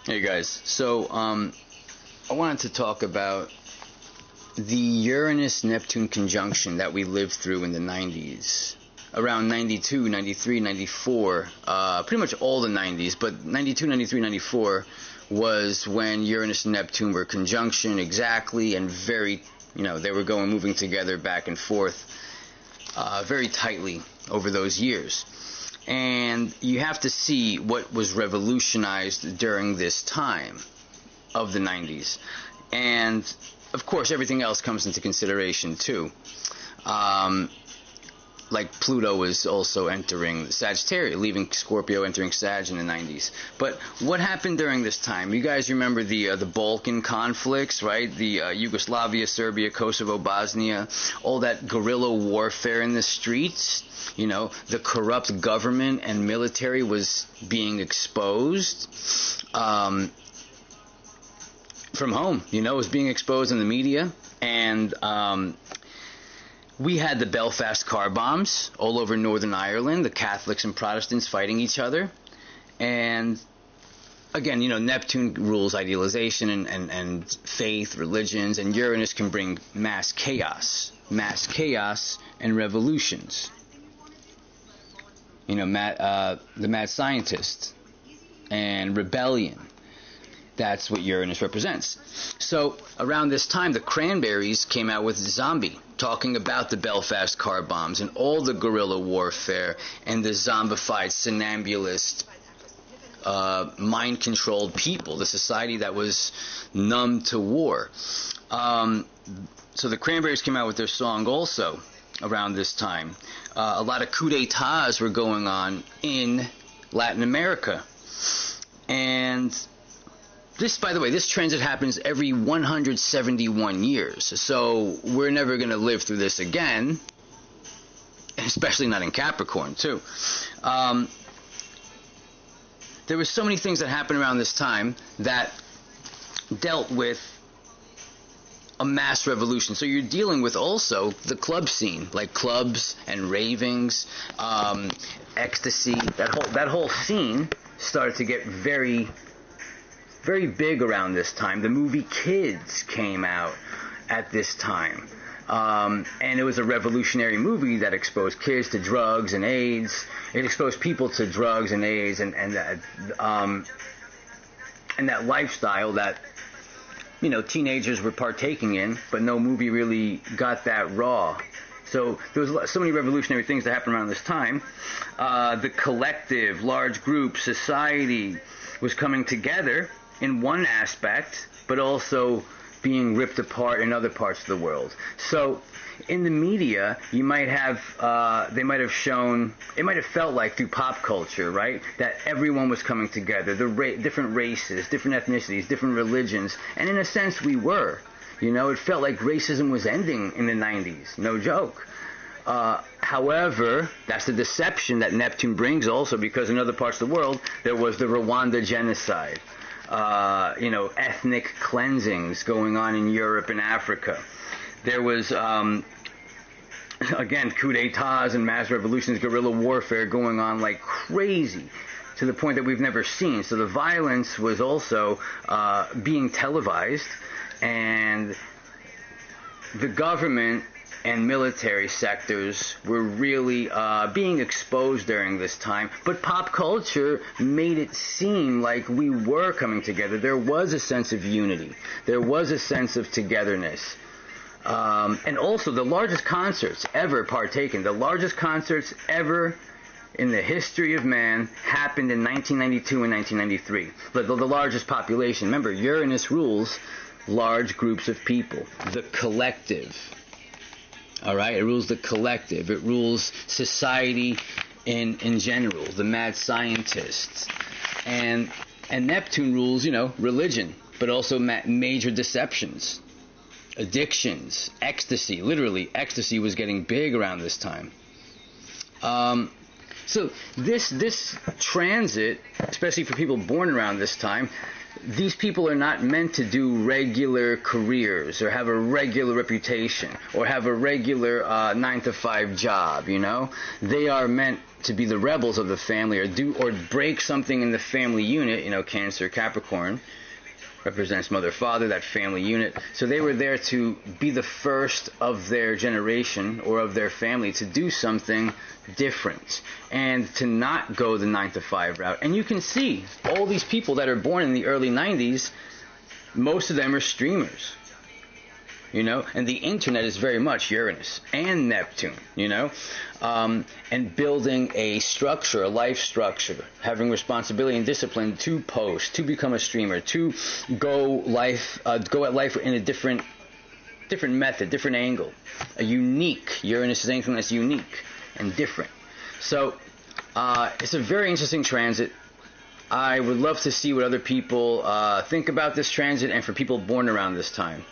Hey guys, so I wanted to talk about the Uranus Neptune conjunction that we lived through in the 90s. Around 92, 93, 94, pretty much all the 90s, but 92, 93, 94 was when Uranus and Neptune were conjunction exactly, and very, they were moving together back and forth very tightly over those years. And you have to see what was revolutionized during this time of the 90s. And, of course, everything else comes into consideration, too. Like Pluto was also entering Sagittarius, leaving Scorpio, entering Sag in the 90s. But what happened during this time? You guys remember the Balkan conflicts, right? The Yugoslavia, Serbia, Kosovo, Bosnia, all that guerrilla warfare in the streets. The corrupt government and military was being exposed from home. It was being exposed in the media. And we had the Belfast car bombs all over Northern Ireland, the Catholics and Protestants fighting each other. And again, Neptune rules idealization and faith, religions, and Uranus can bring mass chaos and revolutions. The mad scientist and rebellion. That's what Uranus represents. So around this time, the Cranberries came out with Zombie, talking about the Belfast car bombs and all the guerrilla warfare and the zombified, somnambulist, mind-controlled people, the society that was numb to war. So the Cranberries came out with their song also around this time. A lot of coup d'etats were going on in Latin America. And this, by the way, this transit happens every 171 years. So we're never going to live through this again, especially not in Capricorn, too. There were so many things that happened around this time that dealt with a mass revolution. So you're dealing with also the club scene, like clubs and ravings, ecstasy. That whole scene started to get very, very big around this time. The movie Kids came out at this time. And it was a revolutionary movie that exposed kids to drugs and AIDS. It exposed people to drugs and AIDS and that lifestyle that teenagers were partaking in, but no movie really got that raw. So there was so many revolutionary things that happened around this time. The collective, large group, society was coming together in one aspect, but also being ripped apart in other parts of the world. So in the media, you might have, they might have shown, it might have felt like through pop culture, right, that everyone was coming together, different races, different ethnicities, different religions, and in a sense we were. It felt like racism was ending in the 90s, no joke. However, that's the deception that Neptune brings also, because in other parts of the world, there was the Rwanda genocide. Ethnic cleansings going on in Europe and Africa. There was, again, coup d'etats and mass revolutions, guerrilla warfare going on like crazy, to the point that we've never seen. So the violence was also being televised, and the government and military sectors were really being exposed during this time. But pop culture made it seem like we were coming together. There was a sense of unity. There was a sense of togetherness. And also the largest concerts ever partaken, the largest concerts ever in the history of man happened in 1992 and 1993. The largest population. Remember, Uranus rules large groups of people, the collective. All right, it rules the collective. It rules society in general, the mad scientists. And Neptune rules, religion, but also major deceptions, addictions, ecstasy. Literally, ecstasy was getting big around this time. So this transit, especially for people born around this time, these people are not meant to do regular careers or have a regular reputation or have a regular 9-to-5 job, you know. They are meant to be the rebels of the family or break something in the family unit, you know. Cancer, Capricorn represents mother, father, that family unit. So they were there to be the first of their generation or of their family to do something different and to not go the 9-to-5 route. And you can see all these people that are born in the early 90s, most of them are streamers, you know, and the internet is very much Uranus and Neptune, you know, and building a structure, a life structure, having responsibility and discipline to post, to become a streamer, to go at life in a different method, different angle, a unique. Uranus is anything that's unique and different. So it's a very interesting transit. I would love to see what other people think about this transit and for people born around this time.